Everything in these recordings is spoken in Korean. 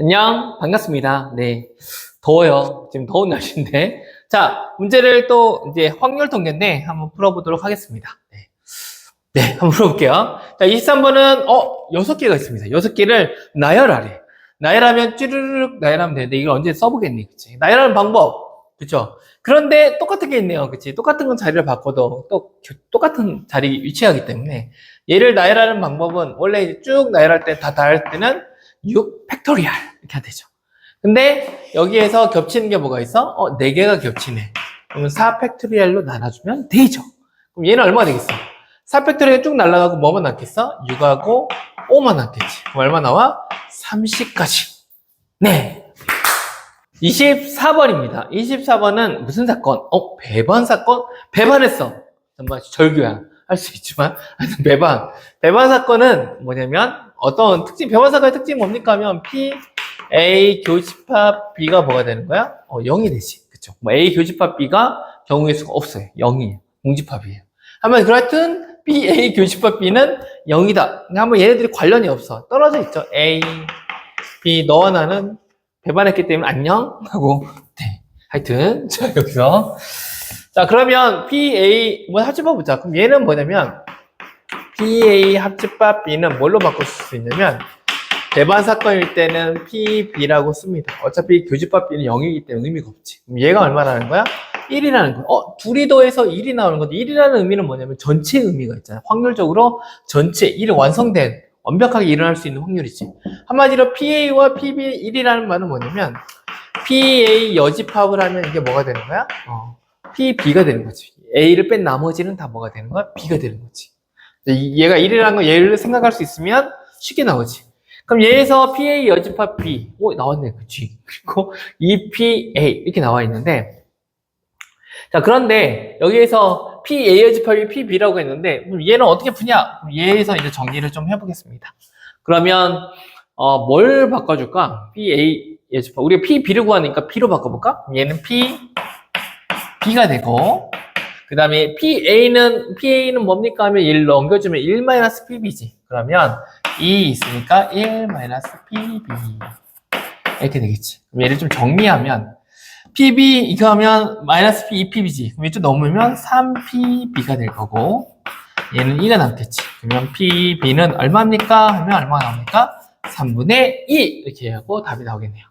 안녕, 반갑습니다. 네. 더워요. 지금 더운 날씨인데. 자, 문제를 또 이제 확률 통계인데 한번 풀어보도록 하겠습니다. 네. 네, 한번 풀어볼게요. 자, 23번은, 6개가 있습니다. 6개를 나열하래. 나열하면 쭈르륵 나열하면 되는데 이걸 언제 써보겠니? 그치? 나열하는 방법. 그쵸? 그런데 똑같은 게 있네요. 그치? 똑같은 건 자리를 바꿔도 똑같은 자리 위치하기 때문에 얘를 나열하는 방법은 원래 이제 쭉 나열할 때 다 할 때는 6 팩토리얼 이렇게 해야 되죠. 근데 여기에서 겹치는 게 뭐가 있어? 4개가 겹치네. 그러면 4 팩토리얼로 나눠주면 되죠. 그럼 얘는 얼마가 되겠어? 4 팩토리얼 쭉 날아가고 뭐만 남겠어? 6하고 5만 남겠지. 그럼 얼마 나와? 30까지. 네. 24번입니다. 24번은 무슨 사건? 배반 사건? 배반했어. 정말 절교야. 할 수 있지만, 하여튼 배반. 배반 사건은 뭐냐면, 어떤 특징, 배반 사건의 특징이 뭡니까 하면, P, A 교집합 B가 뭐가 되는 거야? 0이 되지. 그쵸. 뭐 A 교집합 B가 경우의 수가 없어요. 0이에요. 공집합이에요. 하면, 하여튼, B, A 교집합 B는 0이다. 한번 얘네들이 관련이 없어. 떨어져 있죠. A, B, 너와 나는 배반했기 때문에 안녕? 하고, 네. 하여튼, 자, 여기서. 자, 그러면 PA, 뭐 합집합 보자. 그럼 얘는 뭐냐면, PA 합집합 B는 뭘로 바꿀 수 있냐면, 배반 사건일 때는 PB라고 씁니다. 어차피 교집합 B는 0이기 때문에 의미가 없지. 그럼 얘가 얼마라는 거야? 1이라는 거야. 둘이 더해서 1이 나오는 건데, 1이라는 의미는 뭐냐면, 전체 의미가 있잖아. 확률적으로 전체, 1이 완성된, 완벽하게 일어날 수 있는 확률이지. 한마디로 PA와 PB 1이라는 말은 뭐냐면 PA 여집합을 하면 이게 뭐가 되는 거야? PB가 되는 거지. A를 뺀 나머지는 다 뭐가 되는 거야? B가 되는 거지. 얘가 1이라는 거 얘를 생각할 수 있으면 쉽게 나오지. 그럼 얘에서 PA 여집합 B 나왔네. 그치? 그리고 EPA 이렇게 나와 있는데 자, 그런데 여기에서 PA 여집합이 PB라고 했는데 그럼 얘는 어떻게 푸냐? 얘에서 이제 정리를 좀 해보겠습니다. 그러면 뭘 바꿔줄까? PA 여집합 우리가 PB를 구하니까 P로 바꿔볼까? 얘는 PB가 되고 그 다음에 PA는 뭡니까? 하면 1 넘겨주면 1-PB지. 그러면 2 있으니까 1-PB 이렇게 되겠지. 그럼 얘를 좀 정리하면 PB 이거 하면 마이너스 P 2PB지. 그럼 이쪽 넘으면 3PB가 될 거고 얘는 2가 남겠지. 그러면 PB는 얼마입니까? 하면 얼마가 나옵니까? 3분의 2 이렇게 하고 답이 나오겠네요.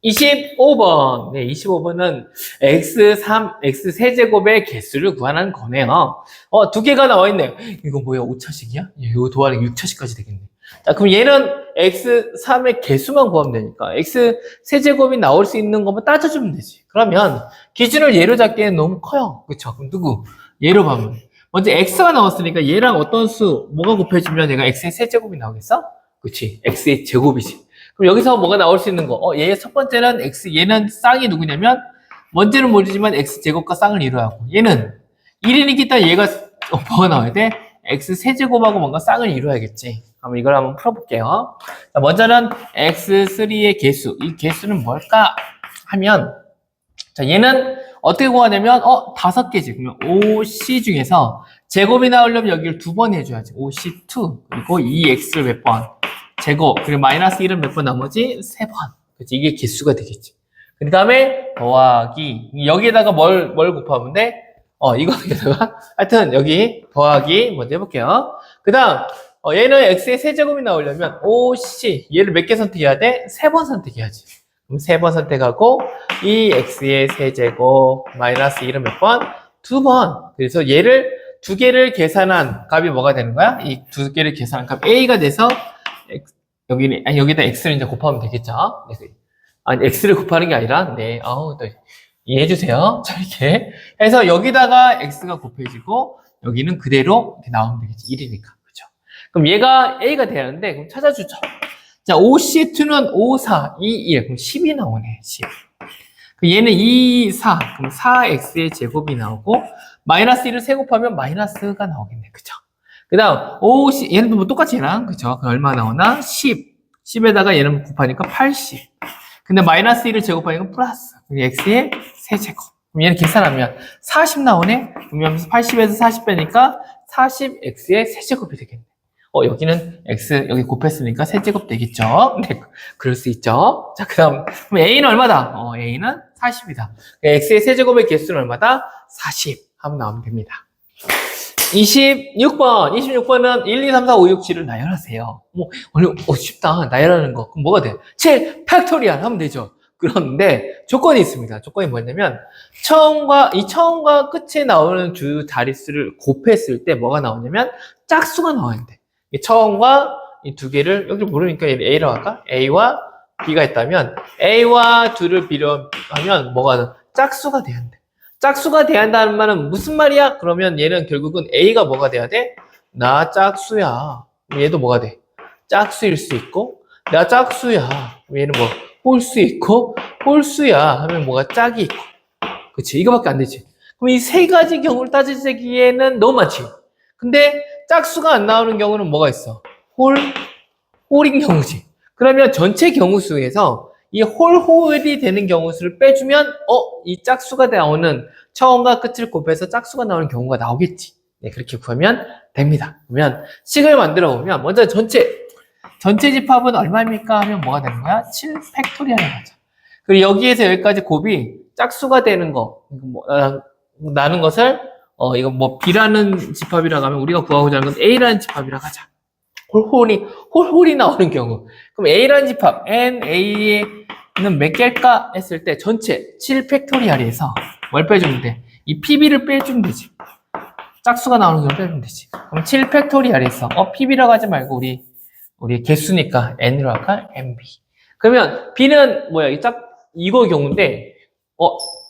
25번. 네, 25번은 X 세제곱의 개수를 구하는 거네요. 2개가 나와 있네요. 이거 뭐야? 5차식이야? 이거 도하기 6차식까지 되겠네. 자, 그럼 얘는 X3의 개수만 구하면 되니까 X 세제곱이 나올 수 있는 것만 따져주면 되지. 그러면 기준을 얘로 잡기에는 너무 커요. 그쵸? 그럼 누구? 얘로 가면 먼저 X가 나왔으니까 얘랑 어떤 수 뭐가 곱해지면 얘가 X의 세제곱이 나오겠어? 그치? X의 제곱이지. 그럼 여기서 뭐가 나올 수 있는 거? 얘 첫 번째는 X, 얘는 쌍이 누구냐면 뭔지는 모르지만 X제곱과 쌍을 이루어야 하고 얘는 1이니까 일단 얘가 뭐가 나와야 돼? X 세제곱하고 뭔가 쌍을 이루어야겠지. 그럼 이걸 한번 풀어볼게요. 자, 먼저는 X3의 개수. 이 개수는 뭘까? 하면 자, 얘는 어떻게 구하냐면 5개지. 그러면 OC 중에서 제곱이 나오려면 여기를 2번 해줘야지. OC2 그리고 2X를 몇 번? 제곱 그리고 마이너스 1은 몇 번 나머지? 3번. 그치? 이게 개수가 되겠지. 그 다음에 더하기 여기에다가 뭘 곱하면 돼? 이거에다가 하여튼 여기 더하기 먼저 해볼게요. 그 다음 얘는 X의 세제곱이 나오려면 OC 얘를 몇 개 선택해야 돼? 3번 선택해야지. 그럼 3번 선택하고 이 X의 세제곱 마이너스 1은 몇 번? 2번. 그래서 얘를 2개를 계산한 값이 뭐가 되는 거야? 이 2개를 계산한 값 A가 돼서 여기다 X를 이제 곱하면 되겠죠? 아니, X를 곱하는 게 아니라, 네, 또 이해해주세요. 자, 이렇게 해서 여기다가 X가 곱해지고, 여기는 그대로 이렇게 나오면 되겠지. 1이니까. 그죠? 그럼 얘가 A가 되는데, 그럼 찾아주죠. 자, OC2는 5, 4, 2, 1. 그럼 10이 나오네, 10. 얘는 2, 4. 그럼 4X의 제곱이 나오고, 마이너스 1을 세곱하면 마이너스가 나오겠네. 그죠? 그 다음, 얘는 뭐 똑같이 얘랑, 그쵸? 그럼 얼마 나오나? 10. 10에다가 얘는 곱하니까 80. 근데 마이너스 1을 제곱하니까 플러스. X의 세제곱. 그럼 얘는 계산하면 40 나오네? 그러면 80에서 40 빼니까 40X의 세제곱이 되겠네. 여기는 x 여기 곱했으니까 세제곱 되겠죠? 네, 그럴 수 있죠. 자, 그럼 a는 얼마다? a는 40이다. x의 세제곱의 개수는 얼마다? 40 하면 나오면 됩니다. 26번은 1, 2, 3, 4, 5, 6, 7을 나열하세요. 쉽다. 나열하는 거. 그럼 뭐가 돼? 7 팩토리얼 하면 되죠. 그런데 조건이 있습니다. 조건이 뭐냐면 처음과 끝에 나오는 주 자릿수를 곱했을 때 뭐가 나오냐면 짝수가 나와야 돼. 이 처음과 이 두 개를 여기 모르니까 A라고 할까? A와 B가 있다면 A와 2를 비교하면 뭐가 짝수가 돼야 돼. 짝수가 돼야 한다는 말은 무슨 말이야? 그러면 얘는 결국은 A가 뭐가 돼야 돼? 나 짝수야. 얘도 뭐가 돼? 짝수일 수 있고 나 짝수야. 얘는 뭐 홀수 있고 홀수야 하면 뭐가 짝이 있고 그치? 이거밖에 안 되지. 그럼 이 세 가지 경우를 따지기에는 너무 많지. 근데 짝수가 안 나오는 경우는 뭐가 있어? 홀인 경우지. 그러면 전체 경우 수에서 이 홀이 되는 경우 수를 빼주면 이 짝수가 나오는 처음과 끝을 곱해서 짝수가 나오는 경우가 나오겠지. 네, 그렇게 구하면 됩니다. 그러면 식을 만들어 보면 먼저 전체 집합은 얼마입니까? 하면 뭐가 되는 거야? 7 팩토리얼을 하자. 그리고 여기에서 여기까지 곱이 짝수가 되는 거, 나는 것을, 이거 뭐 B라는 집합이라고 하면 우리가 구하고자 하는 건 A라는 집합이라고 하자. 홀이 나오는 경우. 그럼 A라는 집합, NA는 몇 개일까? 했을 때 전체 7 팩토리얼에서 뭘 빼주면 돼? 이 PB를 빼주면 되지. 짝수가 나오는 경우 빼주면 되지. 그럼 7 팩토리얼에서, PB라고 하지 말고 우리 개수니까 N으로 할까? NB. 그러면 B는 뭐야? 이거 경우인데,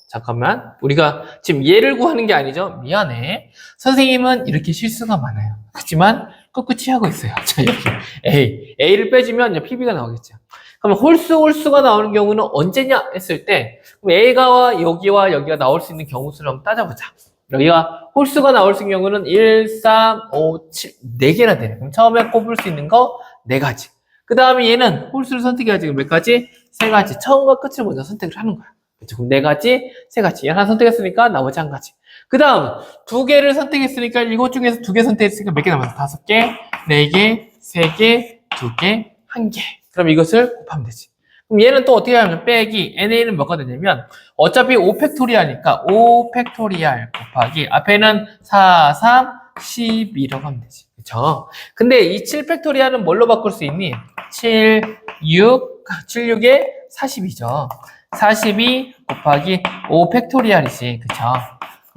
잠깐만. 우리가 지금 얘를 구하는 게 아니죠? 미안해. 선생님은 이렇게 실수가 많아요. 하지만 꿋꿋이 하고 있어요. 자, 여기 A를 빼주면 PB가 나오겠죠. 그러면 홀수가 나오는 경우는 언제냐 했을 때 그럼 A가 여기와 여기가 나올 수 있는 경우 수를 한번 따져보자. 여기가 홀수가 나올 수 있는 경우는 1, 3, 5, 7, 4개나 되네. 그럼 처음에 꼽을 수 있는 거 4가지. 그 다음에 얘는 홀수를 선택해야지 몇 가지? 3가지. 처음과 끝을 먼저 선택을 하는 거야. 그렇죠? 그럼 4가지, 3가지. 하나 선택했으니까 나머지 1가지. 그 다음 2개를 선택했으니까 이것 중에서 2개 선택했으니까 몇 개 남았어? 5개, 4개, 3개, 2개, 1개. 그럼 이것을 곱하면 되지. 그럼 얘는 또 어떻게 하면 빼기 NA는 뭐가 되냐면 어차피 5팩토리얼이니까 5팩토리얼 곱하기 앞에는 4, 3, 12라고 하면 되지. 그쵸? 근데 이 7팩토리얼은 뭘로 바꿀 수 있니? 7, 6에 40이죠. 42 곱하기 5팩토리얼이지. 그쵸?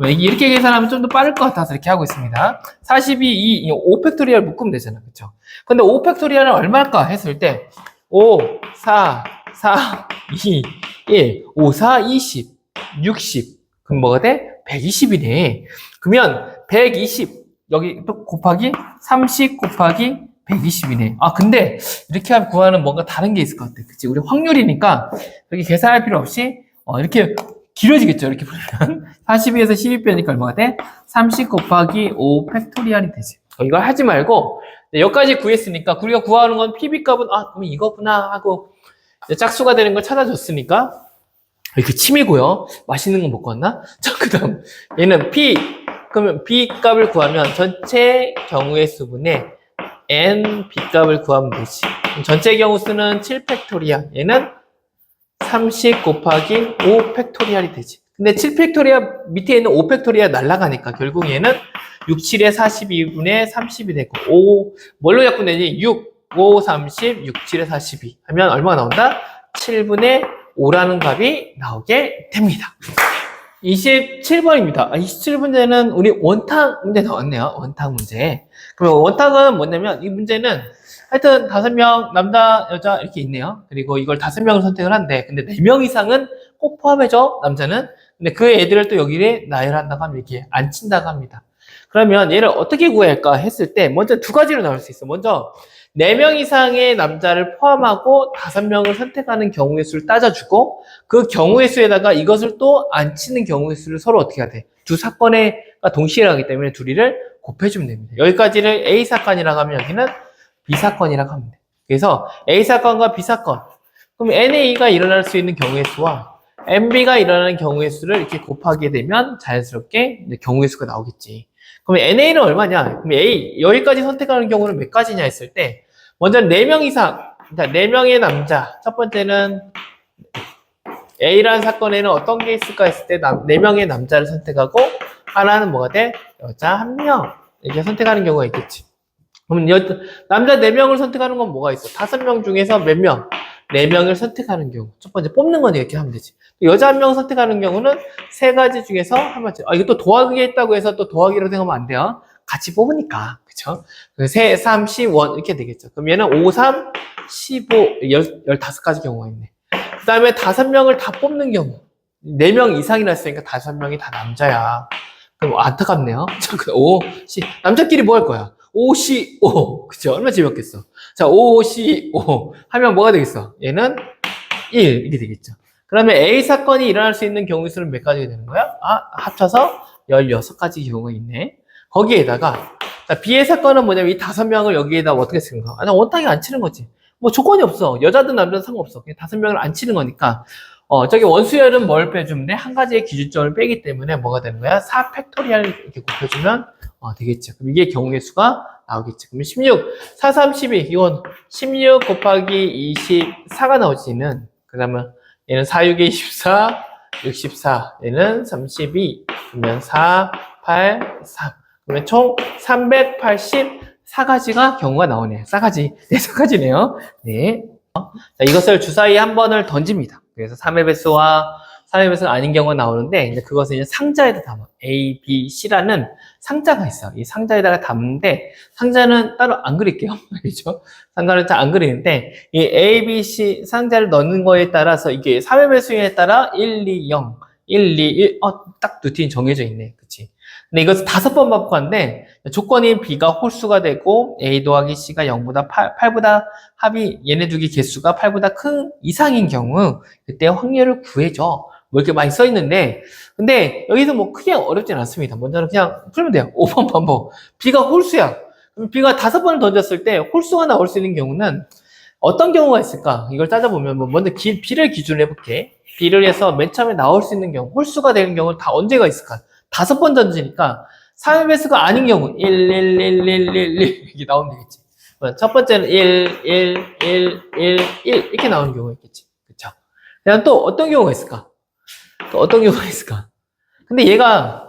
이렇게 계산하면 좀 더 빠를 것 같아서 이렇게 하고 있습니다. 42, 5팩토리얼 묶으면 되잖아. 그쵸? 근데 5팩토리얼은 얼마일까 했을 때 5, 4, 2, 1, 5, 4, 20, 60. 그럼 뭐가 돼? 120이네. 그러면 120, 여기 또 곱하기 30 곱하기 120이네. 근데 이렇게 구하는 뭔가 다른 게 있을 것 같아. 그치? 우리 확률이니까 여기 계산할 필요 없이 이렇게 길어지겠죠. 이렇게 보면 42에서 12 빼니까 얼마가 돼? 30 곱하기 5 팩토리얼이 되지. 이걸 하지 말고 여기까지 구했으니까 우리가 구하는 건 PB값은 그럼 이거구나 하고 짝수가 되는 걸 찾아줬으니까 이렇게 침이고요. 맛있는 거 먹고 왔나? 자, 그 다음 얘는 그러면 B값을 구하면 전체 경우의 수분의 N B값을 구하면 되지. 전체 경우 수는 7 팩토리얼. 얘는 30 곱하기 5 팩토리얼이 되지. 근데 7 팩토리얼 밑에 있는 5 팩토리얼 날아가니까 결국 얘는 6, 7에 42분의 30이 되고 5 뭘로 약분되니? 6, 5, 30, 6, 7에 42 하면 얼마가 나온다? 7분의 5라는 값이 나오게 됩니다. 27번입니다. 27문제는 우리 원탁 문제 나왔네요. 원탁 문제. 그럼 원탁은 뭐냐면 이 문제는 하여튼 5명 남자 여자 이렇게 있네요. 그리고 이걸 5명을 선택을 한대. 근데 4명 이상은 꼭 포함해줘 남자는. 근데 그 애들을 또 여기에 나열한다고 하면 이렇게 안 친다고 합니다. 그러면 얘를 어떻게 구해야 할까 했을 때 먼저 2가지로 나올 수 있어. 먼저 4명 이상의 남자를 포함하고 5명을 선택하는 경우의 수를 따져주고 그 경우의 수에다가 이것을 또 안 치는 경우의 수를 서로 어떻게 해야 돼? 두 사건가 동시에 하기 때문에 둘이를 곱해주면 됩니다. 여기까지를 A 사건이라고 하면 여기는 B 사건이라고 합니다. 그래서 A 사건과 B 사건 그럼 NA가 일어날 수 있는 경우의 수와 NB가 일어나는 경우의 수를 이렇게 곱하게 되면 자연스럽게 경우의 수가 나오겠지. 그럼 NA는 얼마냐? 그럼 A, 여기까지 선택하는 경우는 몇 가지냐 했을 때, 먼저 4명 이상, 그러니까 4명의 남자. 첫 번째는 A라는 사건에는 어떤 게 있을까 했을 때 4명의 남자를 선택하고, 하나는 뭐가 돼? 여자 1명. 이렇게 선택하는 경우가 있겠지. 그럼 남자 4명을 선택하는 건 뭐가 있어? 5명 중에서 몇 명? 4명을 선택하는 경우. 첫 번째 뽑는 건 이렇게 하면 되지. 여자 1명 선택하는 경우는 3가지 중에서 한 번째. 이거 또 더하기에 있다고 해서 또 더하기로 생각하면 안 돼요. 같이 뽑으니까. 그쵸? 3, 3, 10, 1 이렇게 되겠죠. 그럼 얘는 5, 3, 15, 15가지 경우가 있네. 그 다음에 5명을 다 뽑는 경우. 4명 이상이나 했으니까 5명이 다 남자야. 그럼 안타깝네요. 5, 10. 남자끼리 뭐 할 거야? 5, 10, 5. 그쵸? 얼마나 재미없겠어. 자, 5, 10, 5. 하면 뭐가 되겠어? 얘는 1. 이렇게 되겠죠. 그러면 A 사건이 일어날 수 있는 경우 수는 몇 가지가 되는 거야? 합쳐서 16가지 경우가 있네. 거기에다가, 자, B의 사건은 뭐냐면 이 5명을 여기에다 어떻게 쓰는 거야? 그냥 원탕에 안 치는 거지. 뭐 조건이 없어. 여자든 남자든 상관없어. 그냥 5명을 안 치는 거니까. 저기 원수열은 뭘 빼주면 돼? 한 가지의 기준점을 빼기 때문에 뭐가 되는 거야? 4 팩토리얼 이렇게 곱해주면 되겠죠. 그럼 이게 경우의 수가 나오겠죠. 그러면 16, 4, 3, 12, 이건 16 곱하기 24가 나오지는, 그 다음에 얘는 4, 6에 24, 64, 얘는 32, 그러면 4, 8, 3. 그러면 총 384가지가 경우가 나오네요. 싸가지. 네, 싸가지네요. 네. 자, 이것을 주사위에 한 번을 던집니다. 그래서 3의 배수와 3의 배수가 아닌 경우가 나오는데, 이제 그것을 이제 상자에다 담아. A, B, C라는 상자가 있어요. 이 상자에다가 담는데, 상자는 따로 안 그릴게요. 알죠? 상자를 잘 안 그리는데, 이 A, B, C 상자를 넣는 거에 따라서 이게 3의 배수에 따라 1, 2, 0, 1, 2, 1, 딱 루틴이 정해져 있네. 그치? 근데 이것을 5번 반복하는데, 조건이 B가 홀수가 되고, A 더하기 C가 0보다 8보다 합이 얘네 두 개 개수가 8보다 큰 이상인 경우, 그때 확률을 구해줘. 뭐 이렇게 많이 써 있는데, 근데 여기서 뭐 크게 어렵진 않습니다. 먼저는 그냥 풀면 돼요. 5번 반복. B가 홀수야. 그럼 B가 5번을 던졌을 때 홀수가 나올 수 있는 경우는 어떤 경우가 있을까? 이걸 따져보면, 뭐 먼저 B를 기준으로 해볼게. B를 해서 맨 처음에 나올 수 있는 경우, 홀수가 되는 경우는 다 언제가 있을까? 5번 던지니까 3의 배수가 아닌 경우 1, 1, 1, 1, 1, 1 이렇게 나오면 되겠지. 첫 번째는 1, 1, 1, 1, 1 이렇게 나오는 경우가 있겠지. 그쵸? 그다음 또 어떤 경우가 있을까? 또 어떤 경우가 있을까? 근데 얘가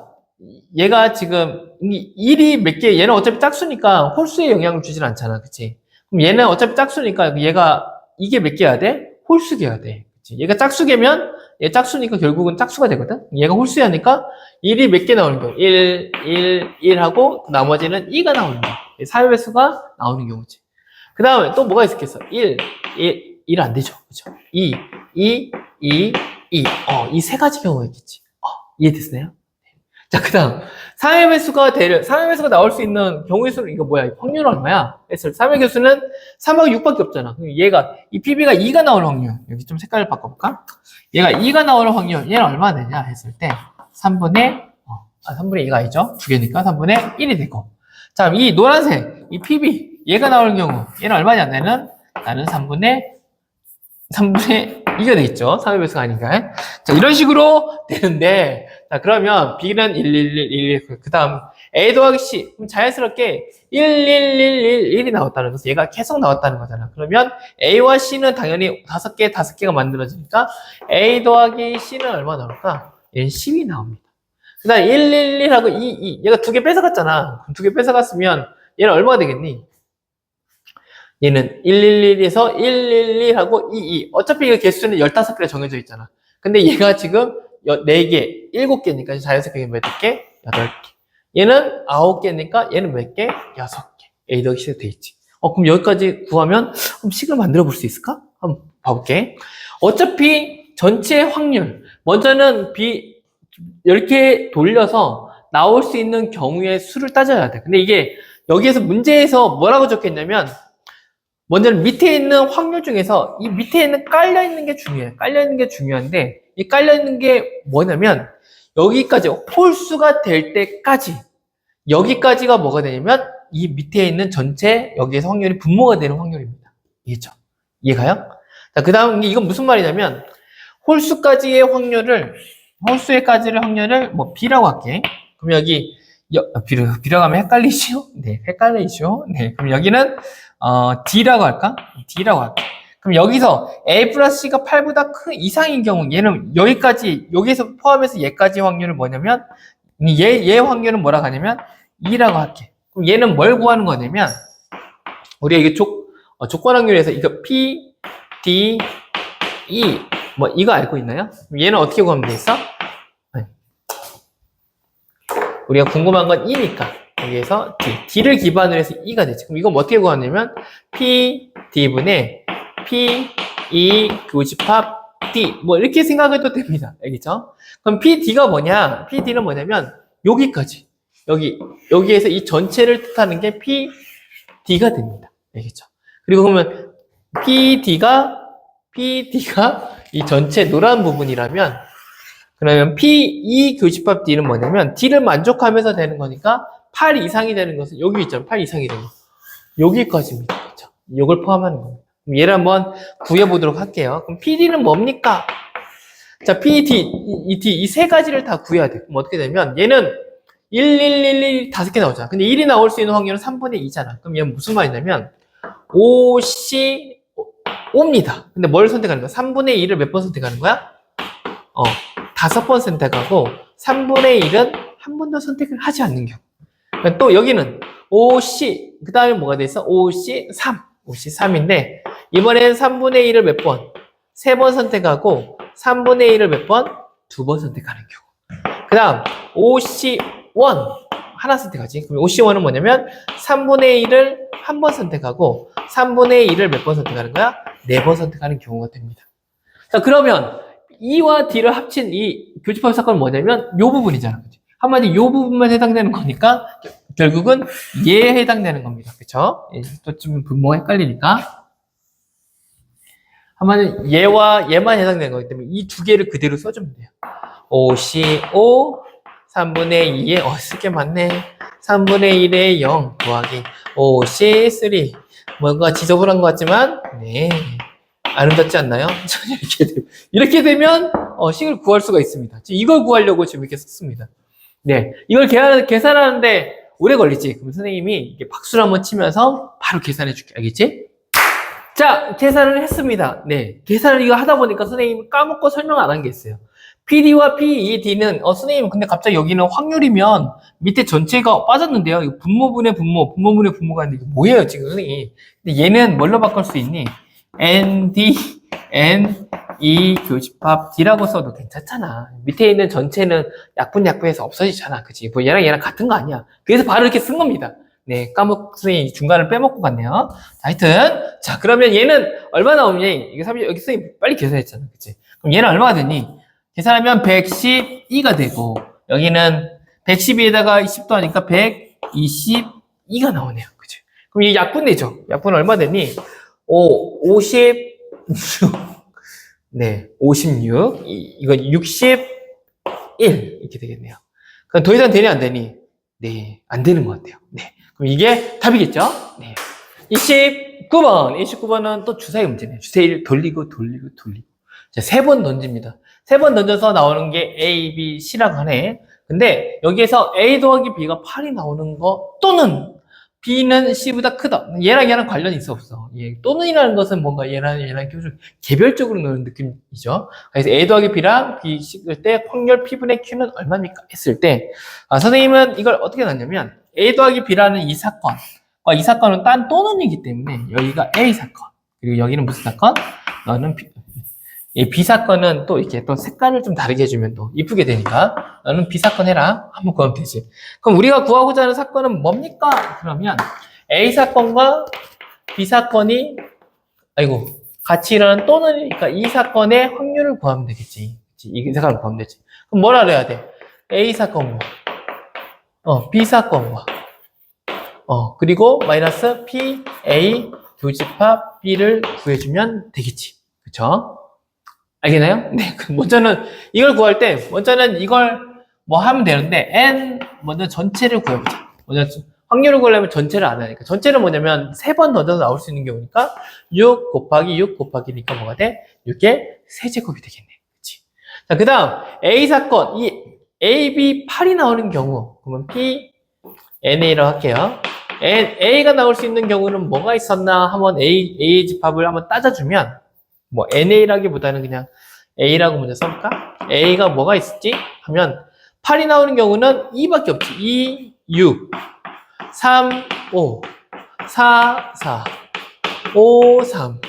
지금 1이 몇 개, 얘는 어차피 짝수니까 홀수에 영향을 주진 않잖아. 그치? 그럼 얘는 어차피 짝수니까 얘가 이게 몇 개야 돼? 홀수개야 돼. 그치? 얘가 짝수개면 얘 짝수니까 결국은 짝수가 되거든? 얘가 홀수야니까 1이 몇 개 나오는 경우? 1, 1, 1 하고 나머지는 2가 나오는 경우. 4의 배수가 나오는 경우지. 그 다음에 또 뭐가 있겠어? 1, 1 안 되죠. 그죠? 2, 2, 2, 2. 이 3가지 경우가 있겠지. 이해됐나요? 자, 그 다음. 3의 배수가 나올 수 있는 경우의 수는 이거 뭐야? 확률은 얼마야? 했을 때 3의 개수는 3하고 6밖에 없잖아. 이 PB가 2가 나올 확률. 여기 좀 색깔을 바꿔볼까? 얘가 2가 나올 확률. 얘는 얼마나 되냐? 했을 때 3분의 2가 아니죠? 2개니까 3분의 1이 되고. 자, 이 노란색, 이 PB, 얘가 나오는 경우. 얘는 얼마냐? 나는 3분의 2가 되겠죠. 3의 배수가 아닌가? 자, 이런 식으로 되는데, 자, 그러면 B는 1, 1, 1, 1, 그 다음 A 더하기 C. 그럼 자연스럽게 1, 1, 1, 1, 1이 나왔다는 거죠. 얘가 계속 나왔다는 거잖아. 그러면 A와 C는 당연히 5개가 만들어지니까 A 더하기 C는 얼마 나올까? 얘는 10이 나옵니다. 그 다음 1, 1, 1하고 2, 2. 얘가 2개 뺏어갔잖아. 2개 뺏어갔으면 얘는 얼마가 되겠니? 얘는 111에서 111하고 22. 어차피 이 개수는 15개로 정해져 있잖아. 근데 얘가 지금 4개, 7개니까 자연스럽게 몇 개? 8개. 얘는 9개니까 얘는 몇 개? 6개. A 더하기 C가 돼 있지. 그럼 여기까지 구하면 그럼 식을 만들어 볼 수 있을까? 한번 봐볼게. 어차피 전체 확률. 먼저는 이렇게 돌려서 나올 수 있는 경우의 수를 따져야 돼. 근데 이게 여기에서 문제에서 뭐라고 적혀있냐면 먼저는 밑에 있는 확률 중에서 이 밑에 있는 깔려있는 게 중요해요. 깔려있는 게 중요한데 이 깔려있는 게 뭐냐면 여기까지 홀수가 될 때까지 여기까지가 뭐가 되냐면 이 밑에 있는 전체 여기에서 확률이 분모가 되는 확률입니다. 이해죠? 이해가요? 자, 그 다음 이건 무슨 말이냐면 홀수까지의 확률을 뭐 B라고 할게. 그럼 여기 B라고 하면 헷갈리죠? 네, 헷갈리죠? 네, 그럼 여기는, D라고 할까? D라고 할까? 그럼 여기서 A 플러스 C가 8보다 큰 이상인 경우, 얘는 여기까지, 여기서 포함해서 얘까지 확률은 뭐냐면, 얘 확률은 뭐라고 하냐면, 2라고 할게. 그럼 얘는 뭘 구하는 거냐면, 우리가 이게 조건 확률에서 이거 P, D, E, 뭐, 이거 알고 있나요? 얘는 어떻게 구하면 돼 있어? 우리가 궁금한 건 E니까 여기에서 D를 기반으로 해서 E가 되지. 그럼 이건 어떻게 구하냐면 P, D분의 P, E, 교집합, D 뭐 이렇게 생각해도 됩니다. 알겠죠? 그럼 P, D가 뭐냐? P, D는 뭐냐면 여기까지 여기에서 이 전체를 뜻하는 게 P, D가 됩니다. 알겠죠? 그리고 그러면 P, D가 이 전체 노란 부분이라면 그러면 P2 교집합 D는 뭐냐면 D를 만족하면서 되는 거니까 8 이상이 되는 것은 여기 있잖아요. 8 이상이 되는 거. 여기까지입니다. 그렇죠? 이걸 포함하는 겁니다. 그럼 얘를 한번 구해보도록 할게요. 그럼 PD는 뭡니까? 자, PD, 이 세 가지를 다 구해야 돼. 그럼 어떻게 되면 얘는 1, 1, 1, 1 다섯 개 나오잖아. 근데 1이 나올 수 있는 확률은 3분의 2잖아. 그럼 얘는 무슨 말이냐면 5입니다. 근데 뭘 선택하는 거야? 3분의 2를 몇 번 선택하는 거야? 5번 선택하고 3분의 1은 한 번도 선택을 하지 않는 경우. 또 여기는 5C 그 다음에 뭐가 돼 있어? 5C3인데 이번엔 3분의 1을 몇 번? 3번 선택하고 3분의 1을 몇 번? 2번 선택하는 경우. 그 다음 5C1 하나 선택하지. 그럼 5C1은 뭐냐면 3분의 1을 한 번 선택하고 3분의 1을 몇 번 선택하는 거야? 4번 선택하는 경우가 됩니다. 자, 그러면 E와 D를 합친 이 교집합 사건은 뭐냐면 요 부분이잖아. 그치? 한마디 요 부분만 해당되는 거니까 결국은 얘에 해당되는 겁니다. 그쵸? 또 좀 분모가 헷갈리니까. 한마디 얘와 얘만 해당되는 거기 때문에 이 두 개를 그대로 써주면 돼요. 5C5 3분의 2에 쓸 게 많네. 3분의 1에 0 더하기 5C3 뭔가 지저분한 것 같지만 네. 아름답지 않나요? 이렇게 되면 식을 구할 수가 있습니다. 이걸 구하려고 지금 이렇게 썼습니다. 네, 이걸 계산하는데 오래 걸리지. 그럼 선생님이 이렇게 박수를 한번 치면서 바로 계산해 줄게. 알겠지? 자, 계산을 했습니다. 네, 계산을 이거 하다 보니까 선생님이 까먹고 설명 안 한 게 있어요. PD와 PED는 선생님 근데 갑자기 여기는 확률이면 밑에 전체가 빠졌는데요. 이거 분모분의 분모분의 분모가 있는데 이게 뭐예요 지금 선생님? 근데 얘는 뭘로 바꿀 수 있니? ND, NE 교집합 D라고 써도 괜찮잖아. 밑에 있는 전체는 약분해서 없어지잖아. 그치? 뭐 얘랑 같은 거 아니야. 그래서 바로 이렇게 쓴 겁니다. 네, 선생님이 중간을 빼먹고 갔네요. 하여튼, 자, 그러면 얘는 얼마 나오니? 이게 여기 선생님 빨리 계산했잖아. 그치? 그럼 얘는 얼마가 되니? 계산하면 112가 되고, 여기는 112에다가 20도 하니까 122가 나오네요. 그치? 그럼 이 약분되죠? 약분 얼마 되니? 56. 네, 56. 이건 61. 이렇게 되겠네요. 그럼 더 이상 되니, 안 되니? 네, 안 되는 것 같아요. 네. 그럼 이게 답이겠죠? 네. 29번. 29번은 또 주사위 문제네요. 주사위를 돌리고. 자, 3번 던집니다. 3번 던져서 나오는 게 A, B, C라고 하네. 근데 여기에서 A 더하기 B가 8이 나오는 거 또는 B는 C보다 크다. 얘랑 관련이 있어 없어. 또는이라는 것은 뭔가 얘랑 좀 개별적으로 노는 느낌이죠. 그래서 A 더하기 B랑 B 씹을 때 확률 P분의 Q는 얼마입니까? 했을 때 선생님은 이걸 어떻게 놨냐면 A 더하기 B라는 이 사건은 딴 또는이기 때문에 여기가 A 사건 그리고 여기는 무슨 사건? 너는 이 B 사건은 또 이렇게 또 색깔을 좀 다르게 해주면 또 이쁘게 되니까 너는 B 사건 해라. 한번 구하면 되지. 그럼 우리가 구하고자 하는 사건은 뭡니까? 그러면 A 사건과 B 사건이 같이 일어나는 또는이니까 이 사건의 확률을 구하면 되겠지. 이 사건을 구하면 되지. 그럼 뭘 알아야 돼? A 사건과 B 사건과 그리고 마이너스 P, A 교집합 B를 구해주면 되겠지. 그쵸? 알겠나요? 네. 먼저는 이걸 구할 때 먼저는 이걸 뭐 하면 되는데 먼저 전체를 구해보자. 먼저 확률을 구하려면 전체를 안 하니까 전체는 뭐냐면 3번 던져서 나올 수 있는 경우니까 6 곱하기 6 곱하기니까 뭐가 돼? 6의 세제곱이 되겠네. 그치? 자, 그 다음 A 사건 이 A, B, 8이 나오는 경우 그러면 P, NA라고 할게요. A가 나올 수 있는 경우는 뭐가 있었나 한번 A의 집합을 한번 따져주면, 뭐 NA라기보다는 그냥 A라고 먼저 써볼까? A가 뭐가 있었지? 하면 8이 나오는 경우는 2밖에 없지. 2, 6, 3, 5, 4, 4, 5, 3,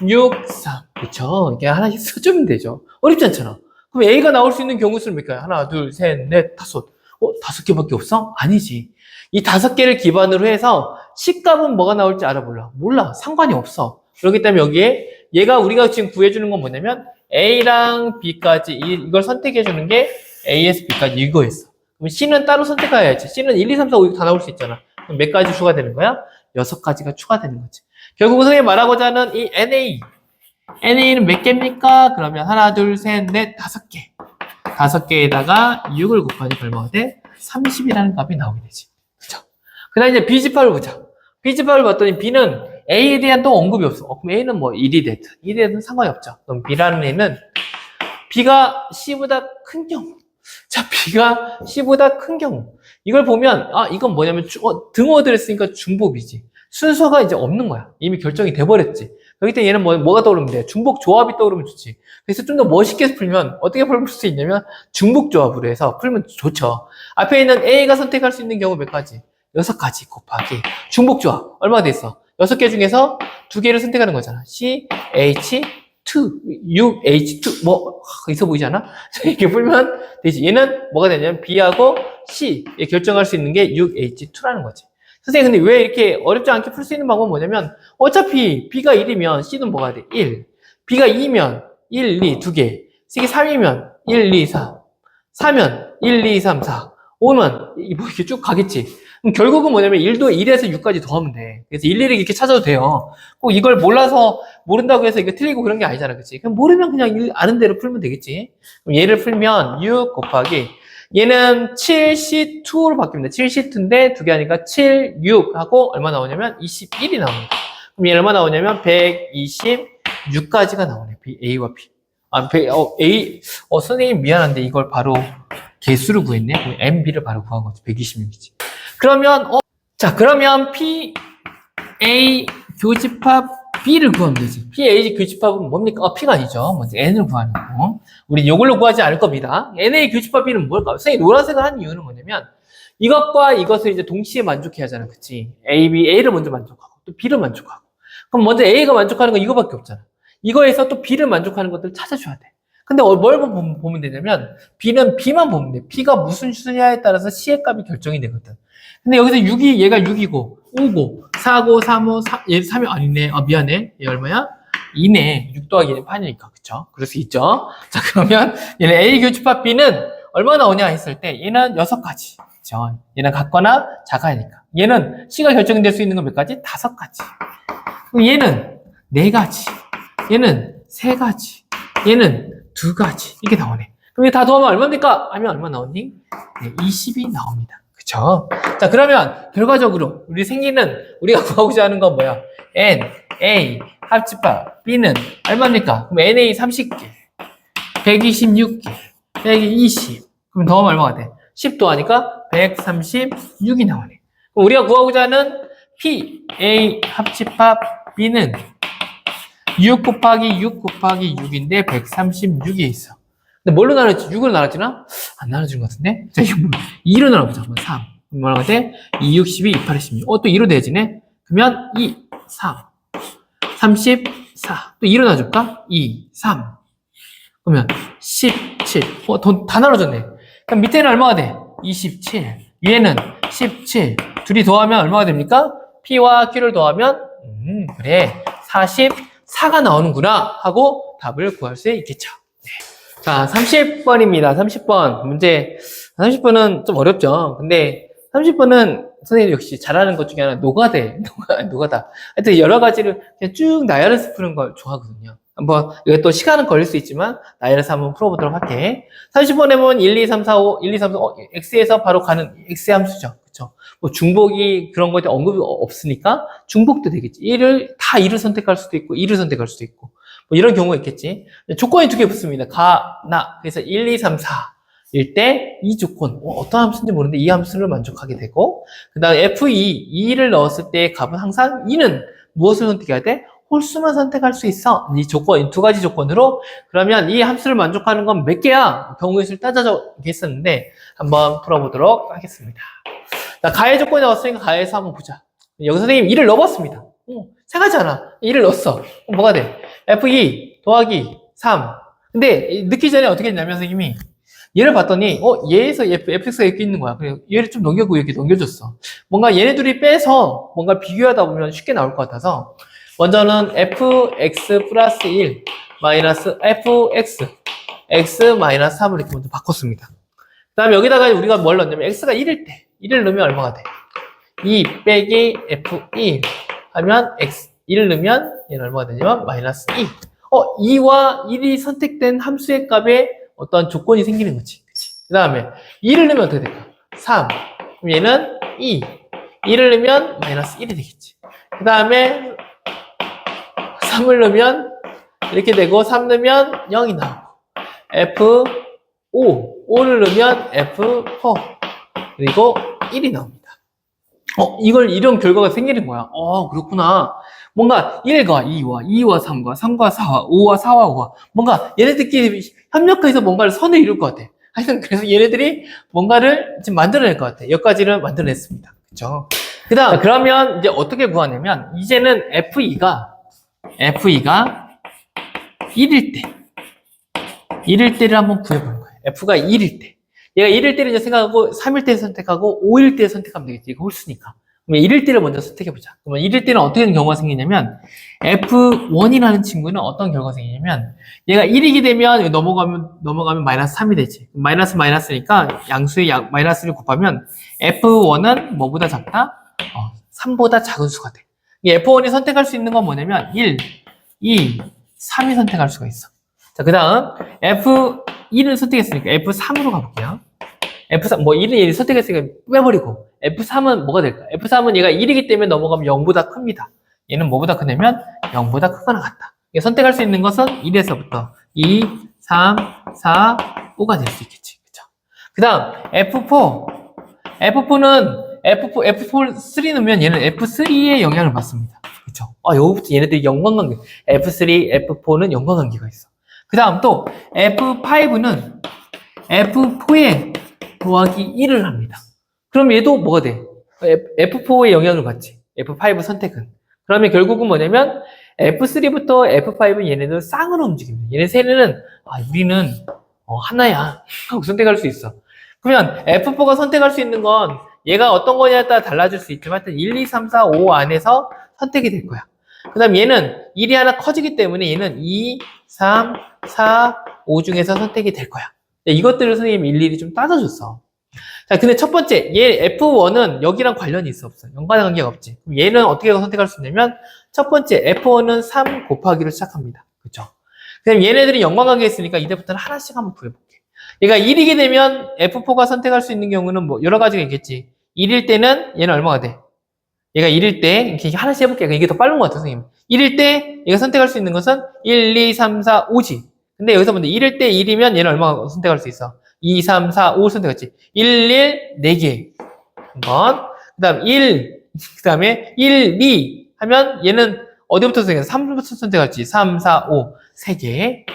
6, 3. 그쵸? 이렇게 하나씩 써주면 되죠. 어렵지 않잖아. 그럼 A가 나올 수 있는 경우 수는 몇 개야? 하나, 둘, 셋, 넷, 다섯. 5개밖에 없어? 아니지. 이 5개를 기반으로 해서 C값은 뭐가 나올지 알아볼라. 몰라. 상관이 없어. 그렇기 때문에 여기에 얘가 우리가 지금 구해주는 건 뭐냐면 A랑 B까지 이걸 선택해주는 게 A에서 B까지 이거였어. 그럼 C는 따로 선택해야지. C는 1, 2, 3, 4, 5, 6 다 나올 수 있잖아. 그럼 몇 가지 추가되는 거야? 6가지가 추가되는 거지. 결국 선생님이 말하고자 하는 이 NA는 몇 개입니까? 그러면 하나, 둘, 셋, 넷, 5개. 5개에다가 6을 곱하니 얼마가 돼? 30이라는 값이 나오게 되지. 그쵸? 그 다음에 이제 B집합을 보자. B집합을 봤더니 B는 A에 대한 또 언급이 없어. 그럼 A는 뭐 1이 됐든 2이 됐든 상관이 없죠. 그럼 B라는 애는 B가 C보다 큰 경우. 자, B가 C보다 큰 경우. 이걸 보면, 이건 뭐냐면, 등호를 했으니까 중복이지. 순서가 이제 없는 거야. 이미 결정이 돼버렸지. 그렇기 때문에 얘는 뭐가 떠오르면 돼? 중복 조합이 떠오르면 좋지. 그래서 좀 더 멋있게 풀면, 어떻게 풀 수 있냐면, 중복 조합으로 해서 풀면 좋죠. 앞에 있는 A가 선택할 수 있는 경우 몇 가지? 6가지 곱하기. 중복 조합. 얼마가 돼 있어? 6개 중에서 2개를 선택하는 거잖아. C, H, 2, U, H2, 있어 보이지 않아? 이렇게 풀면 되지. 얘는 뭐가 되냐면 B하고 C 결정할 수 있는 게 6H2라는 거지. 선생님, 근데 왜 이렇게 어렵지 않게 풀 수 있는 방법은 뭐냐면, 어차피 B가 1이면 C는 뭐가 돼? 1. B가 2면 1, 2, 2개. C가 3이면 1, 2, 4. 4면 1, 2, 3, 4. 5면 뭐 이렇게 쭉 가겠지. 그럼 결국은 뭐냐면 1에서 6까지 더하면 돼. 그래서 일일이 이렇게 찾아도 돼요. 꼭 이걸 몰라서 모른다고 해서 이거 틀리고 그런 게 아니잖아. 그치? 그럼 모르면 그냥 아는 대로 풀면 되겠지. 그럼 얘를 풀면 6 곱하기 얘는 7C2로 바뀝니다. 7C2인데 2개 하니까 7, 6 하고 얼마 나오냐면 21이 나옵니다. 그럼 얘는 얼마 나오냐면 126까지가 나오네. A와 B. 선생님 미안한데 이걸 바로 개수를 구했네. MB를 바로 구한 거지. 126이지. 그러면 P, A 교집합 B를 구하면 되지. P, A 교집합은 뭡니까? P가 아니죠. 먼저 N을 구하는 거. 우리 이걸로 구하지 않을 겁니다. NA 교집합 B는 뭘까? 선생님 노란색을 한 이유는 뭐냐면 이것과 이것을 이제 동시에 만족해야 하잖아. 그치? A를 먼저 만족하고 또 B를 만족하고. 그럼 먼저 A가 만족하는 건 이거밖에 없잖아. 이거에서 또 B를 만족하는 것들을 찾아줘야 돼. 근데 뭘 보면 되냐면 B는 B만 보면 돼. B가 무슨 수냐에 따라서 C의 값이 결정이 되거든. 근데 여기서 얘가 6이고 5고 4고 3고 얘 3이 아니네. 미안해. 얘 얼마야? 2네. 6 더하기 1은 8이니까. 그쵸? 그럴 수 있죠. 자, 그러면 얘는 A 교집합 B는 얼마 나오냐 했을 때 얘는 6가지. 그쵸? 얘는 같거나 작아야니까. 얘는 C가 결정이 될 수 있는 건 몇 가지? 5가지. 그럼 얘는 4가지. 얘는 3가지. 얘는 2가지. 이렇게 나오네. 그럼 이게 다 더하면 얼마입니까? 하면 얼마 나오니? 네, 20이 나옵니다. 그쵸? 자, 그러면 결과적으로 우리가 구하고자 하는 건 뭐야? N, A, 합집합, B는 얼마입니까? 그럼 NA 30개, 126개, 120. 그럼 더하면 얼마가 돼? 10 더하니까 136이 나오네. 그럼 우리가 구하고자 하는 P, A, 합집합, B는 6 곱하기 6 곱하기 6인데 136이 있어. 근데 뭘로 나눴지? 6으로 나눴지나? 안 나눠준 것 같은데? 자, 2로 나눠보자. 3. 뭐라고 돼? 2, 6, 12, 2, 8, 16. 또 2로 돼지네? 그러면 2, 3, 34. 또 2로 나눠줄까? 2, 3. 그러면 17. 다 나눠졌네. 그럼 밑에는 얼마가 돼? 27. 위에는 17. 둘이 더하면 얼마가 됩니까? P와 Q를 더하면, 그래. 44가 나오는구나. 하고 답을 구할 수 있겠죠. 자, 30번입니다. 30번. 문제. 30번은 좀 어렵죠. 근데 30번은 선생님 역시 잘하는 것 중에 하나 노가다. 하여튼 여러 가지를 그냥 쭉 나열해서 푸는 걸 좋아하거든요. 한번, 이거 또 시간은 걸릴 수 있지만 나열해서 한번 풀어보도록 할게. 30번에 보면 1, 2, 3, 4, 5, 1, 2, 3, 4, X에서 바로 가는 X의 함수죠. 그쵸? 뭐 중복이 그런 거에 언급이 없으니까 중복도 되겠지. 1을 선택할 수도 있고 2를 선택할 수도 있고. 뭐 이런 경우가 있겠지. 조건이 2개 붙습니다. 가, 나. 그래서 1, 2, 3, 4. 일 때 이 조건, 어떤 함수인지 모르는데 이 함수를 만족하게 되고, 그 다음 F2, 2를 넣었을 때 값은 항상 2는 무엇을 선택해야 돼? 홀수만 선택할 수 있어. 이 조건, 이 두 가지 조건으로. 그러면 이 함수를 만족하는 건 몇 개야? 경우의 수를 따져보겠었는데 한번 풀어보도록 하겠습니다. 자, 가해 조건이 나왔으니까 가해에서 한번 보자. 여기 선생님 2를 넣어봤습니다. 세 가지잖아. 2를 넣었어. 그럼 뭐가 돼? F2 더하기 3. 근데 넣기 전에 어떻게 했냐면 선생님이 얘를 봤더니 얘에서 fx가 이렇게 있는 거야. 그래서 얘를 좀 넘겨고 이렇게 넘겨줬어. 뭔가 얘네들이 빼서 뭔가 비교하다 보면 쉽게 나올 것 같아서 먼저는 fx 플러스 1 마이너스 fx x 마이너스 3을 이렇게 먼저 바꿨습니다. 그 다음에 여기다가 우리가 뭘 넣냐면 x가 1일 때 1을 넣으면 얼마가 돼? 2 빼기 f1 하면 x 1을 넣으면 얘는 얼마가 되냐면 마이너스 2. 2와 1이 선택된 함수의 값에 어떤 조건이 생기는 거지. 그 다음에 2를 넣으면 어떻게 될까? 3. 그럼 얘는 2. 2를 넣으면 마이너스 1이 되겠지. 그 다음에 3을 넣으면 이렇게 되고 3 넣으면 0이 나오고 F5. 5를 넣으면 F4. 그리고 1이 나옵니다. 이런 결과가 생기는 거야. 그렇구나. 뭔가 1과 2와 2와 3과 3과 4와 5와 4와 5와 뭔가 얘네들끼리 협력해서 뭔가를 선을 이룰 것 같아. 하여튼 그래서 얘네들이 뭔가를 지금 만들어낼 것 같아. 여기까지는 만들어냈습니다. 그쵸? 그 다음, 그러면 이제 어떻게 구하냐면 이제는 F2가 1일 때를 한번 구해보는 거예요. F가 1일 때. 얘가 1일 때를 이제 생각하고 3일 때 선택하고 5일 때 선택하면 되겠지. 이거 홀수니까. 그러면 1일 때를 먼저 선택해보자. 그러면 1일 때는 어떻게 되는 경우가 생기냐면 F1이라는 친구는 어떤 결과가 생기냐면 얘가 1이게 되면 넘어가면 마이너스 3이 되지. 마이너스니까 양수의 마이너스를 곱하면 F1은 뭐보다 작다? 3보다 작은 수가 돼. 이 F1이 선택할 수 있는 건 뭐냐면 1, 2, 3이 선택할 수가 있어. 자, 그 다음 F2를 선택했으니까 F3으로 가볼게요. F3, 1은 1을 선택했으니까 빼버리고 F3은 뭐가 될까? F3은 얘가 1이기 때문에 넘어가면 0보다 큽니다. 얘는 뭐보다 크냐면 0보다 크거나 같다. 선택할 수 있는 것은 1에서부터 2, 3, 4, 5가 될 수 있겠지. 그쵸? 그 다음 F4는 F4, 3 넣으면 얘는 F3의 영향을 받습니다. 그쵸? 여기부터 얘네들이 연관관계. F3, F4는 연관관계가 있어. 그 다음 또 F5는 F4에 더하기 1을 합니다. 그럼 얘도 뭐가 돼? F4의 영향을 받지. F5 선택은. 그러면 결국은 뭐냐면 F3부터 F5는 얘네들 쌍으로 움직입니다. 얘네 세는 우리는 하나야 하고 선택할 수 있어. 그러면 F4가 선택할 수 있는 건 얘가 어떤 거냐에 따라 달라질 수 있지만 하여튼 1, 2, 3, 4, 5 안에서 선택이 될 거야. 그 다음 얘는 1이 하나 커지기 때문에 얘는 2, 3, 4, 5 중에서 선택이 될 거야. 이것들을 선생님이 일일이 좀 따져줬어. 자, 근데 첫 번째, 얘 F1은 여기랑 관련이 있어, 없어? 연관관계가 없지. 그럼 얘는 어떻게 선택할 수 있냐면, 첫 번째, F1은 3 곱하기로 시작합니다. 그쵸? 그럼 얘네들이 연관관계가 있으니까 이제부터는 하나씩 한번 구해볼게. 얘가 1이게 되면 F4가 선택할 수 있는 경우는 뭐 여러 가지가 있겠지. 1일 때는 얘는 얼마가 돼? 얘가 1일 때, 이렇게 하나씩 해볼게. 이게 더 빠른 것 같아, 선생님. 1일 때 얘가 선택할 수 있는 것은 1, 2, 3, 4, 5지. 근데 여기서 먼저 1일 때 1이면 얘는 얼마가 선택할 수 있어? 2, 3, 4, 5 선택했지. 1, 1, 4개. 한번. 그 다음 1, 그 다음에 1, 2 하면 얘는 어디부터 선택해? 3부터 선택할지. 3, 4, 5. 3개.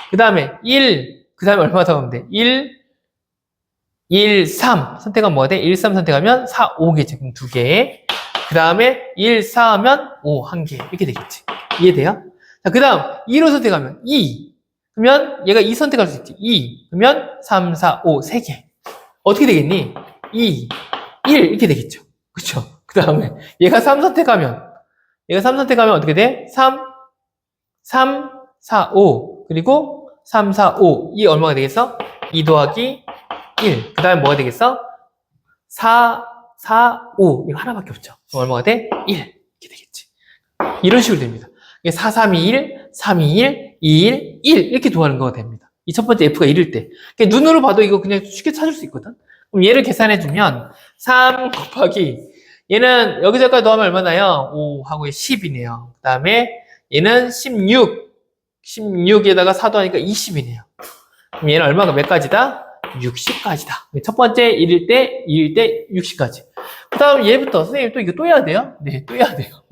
그 다음에 1, 그 다음에 얼마 더 하면 돼? 1, 1, 3 선택하면 뭐가 돼? 1, 3 선택하면 4, 5개. 그럼 2개. 그 다음에 1, 4 하면 5, 1개. 이렇게 되겠지. 이해돼요? 자, 그 다음 2로 선택하면 2. 그러면 얘가 2 선택할 수 있지. 2. 그러면 3, 4, 5, 3개. 어떻게 되겠니? 2, 1 이렇게 되겠죠. 그쵸? 그 다음에 얘가 3 선택하면 어떻게 돼? 3, 4, 5 그리고 3, 4, 5 이 얼마가 되겠어? 2 더하기 1. 그 다음에 뭐가 되겠어? 4, 5 이거 하나밖에 없죠. 그럼 얼마가 돼? 1 이렇게 되겠지. 이런 식으로 됩니다. 4, 3, 2, 1, 3, 2, 1, 2, 1, 1 이렇게 도하는 거가 됩니다. 이 첫 번째 F가 1일 때. 눈으로 봐도 이거 그냥 쉽게 찾을 수 있거든. 그럼 얘를 계산해주면 3 곱하기 얘는 여기서까지 더하면 얼마나요? 5하고 10이네요. 그 다음에 얘는 16. 16에다가 4 더하니까 20이네요. 그럼 얘는 얼마가 몇 가지다? 60까지다. 첫 번째 1일 때, 2일 때 60까지. 그 다음 얘부터 선생님 또 이거 또 해야 돼요? 네, 또 해야 돼요.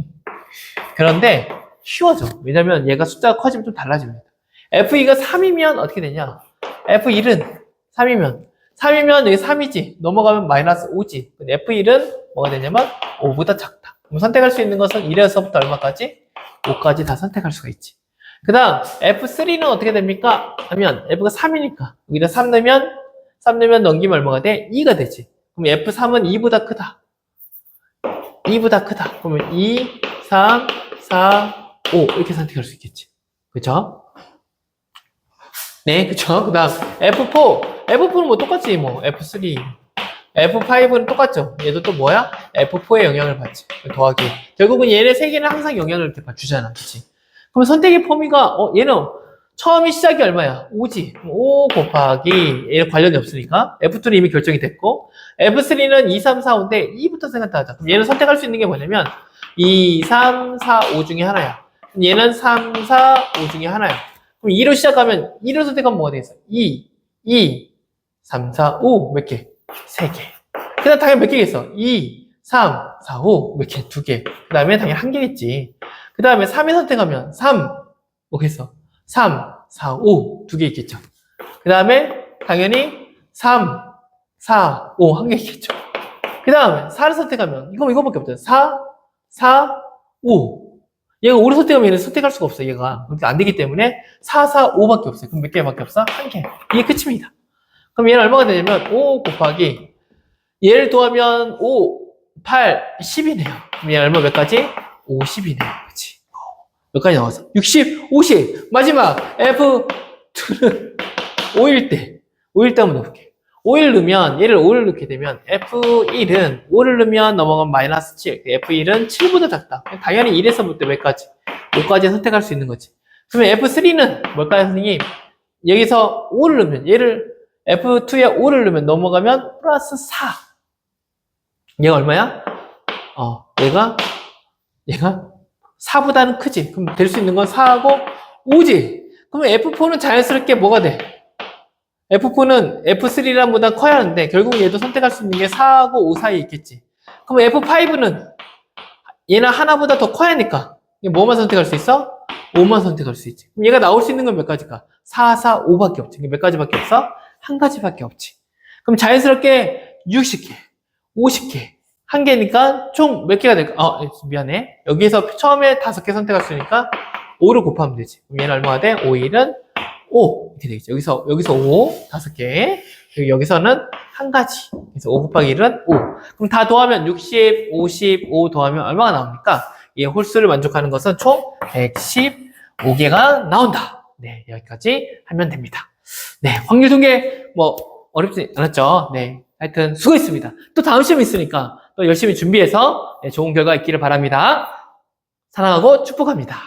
그런데 쉬워져. 왜냐면 얘가 숫자가 커지면 좀 달라집니다. F2가 3이면 어떻게 되냐? F1은 3이면 여기 3이지. 넘어가면 마이너스 5지. 근데 F1은 뭐가 되냐면 5보다 작다. 그럼 선택할 수 있는 것은 1에서부터 얼마까지? 5까지 다 선택할 수가 있지. 그 다음 F3는 어떻게 됩니까? 하면 F가 3이니까 여기다 3 넣으면 넘기면 얼마가 돼? 2가 되지. 그럼 F3은 2보다 크다. 2보다 크다. 그러면 2, 3, 4, 5 이렇게 선택할 수 있겠지. 그쵸? 네, 그쵸? 그 다음 F4는 뭐 똑같지 뭐 F3 F5는 똑같죠? 얘도 또 뭐야? F4의 영향을 받지. 더하기. 결국은 얘네 세 개는 항상 영향을 이렇게 주잖아. 그치? 그럼 선택의 범위가, 얘는 처음이 시작이 얼마야? 5지. 5 곱하기, 얘는 관련이 없으니까. F2는 이미 결정이 됐고, F3는 2, 3, 4, 5인데, 2부터 생각하자. 그럼 얘는 선택할 수 있는 게 뭐냐면, 2, 3, 4, 5 중에 하나야. 그럼 얘는 3, 4, 5 중에 하나야. 그럼 2로 시작하면, 2로 선택하면 뭐가 되겠어? 2, 3, 4, 5. 몇 개? 3개. 그 다음 당연히 몇 개겠어? 2, 3, 4, 5. 몇 개? 2개. 그 다음에 당연히 한 개겠지. 그 다음에 3에 선택하면 3, 뭐겠어? 3, 4, 5, 2개 있겠죠. 그 다음에 당연히 3, 4, 5, 한 개 있겠죠. 그 다음에 4를 선택하면 이거밖에 없잖아. 4, 5. 얘가 5를 선택하면 얘는 선택할 수가 없어. 얘가 그렇게 안 되기 때문에 4, 4, 5밖에 없어요. 그럼 몇 개밖에 없어? 한 개. 이게 끝입니다. 그럼 얘는 얼마가 되냐면 5 곱하기 얘를 더하면 5, 8, 10이네요. 그럼 얘는 얼마 몇 가지? 50이네요. 그치? 몇 가지 나왔어? 60, 50. 마지막 F2는 5일 때 한번 넣어볼게. 5일 넣으면 얘를 5를 넣게 되면 F1은 5를 넣으면 넘어가면 마이너스 7. F1은 7보다 작다. 당연히 1에서부터 몇 가지? 5까지 선택할 수 있는 거지. 그러면 F3는 뭘까요, 선생님? 여기서 5를 넣으면 얘를 F2에 5를 넣으면 넘어가면 플러스 4. 얘가 얼마야? 얘가 4보다는 크지. 그럼 될 수 있는 건 4하고 5지. 그러면 F4는 자연스럽게 뭐가 돼? F4는 F3보다 커야 하는데 결국 얘도 선택할 수 있는 게 4하고 5 사이에 있겠지. 그럼 F5는 얘는 하나보다 더 커야 하니까 뭐만 선택할 수 있어? 5만 선택할 수 있지. 그럼 얘가 나올 수 있는 건 몇 가지일까? 4, 4, 5밖에 없지. 몇 가지밖에 없어? 한 가지밖에 없지. 그럼 자연스럽게 60개, 50개, 한 개니까 총 몇 개가 될까? 미안해. 여기에서 처음에 5개 선택할 수 있으니까 5를 곱하면 되지. 그럼 얘는 얼마가 돼? 5일은 5. 이렇게 되겠죠. 여기서 5, 5개. 그리고 여기서는 한 가지. 그래서 5 곱하기 1은 5. 그럼 다 더하면 60, 55 더하면 얼마가 나옵니까? 이 홀수를 만족하는 것은 총 115개가 나온다. 네, 여기까지 하면 됩니다. 네, 확률 통계 뭐 어렵지 않았죠? 네, 하여튼 수고했습니다. 또 다음 시험이 있으니까 또 열심히 준비해서 좋은 결과 있기를 바랍니다. 사랑하고 축복합니다.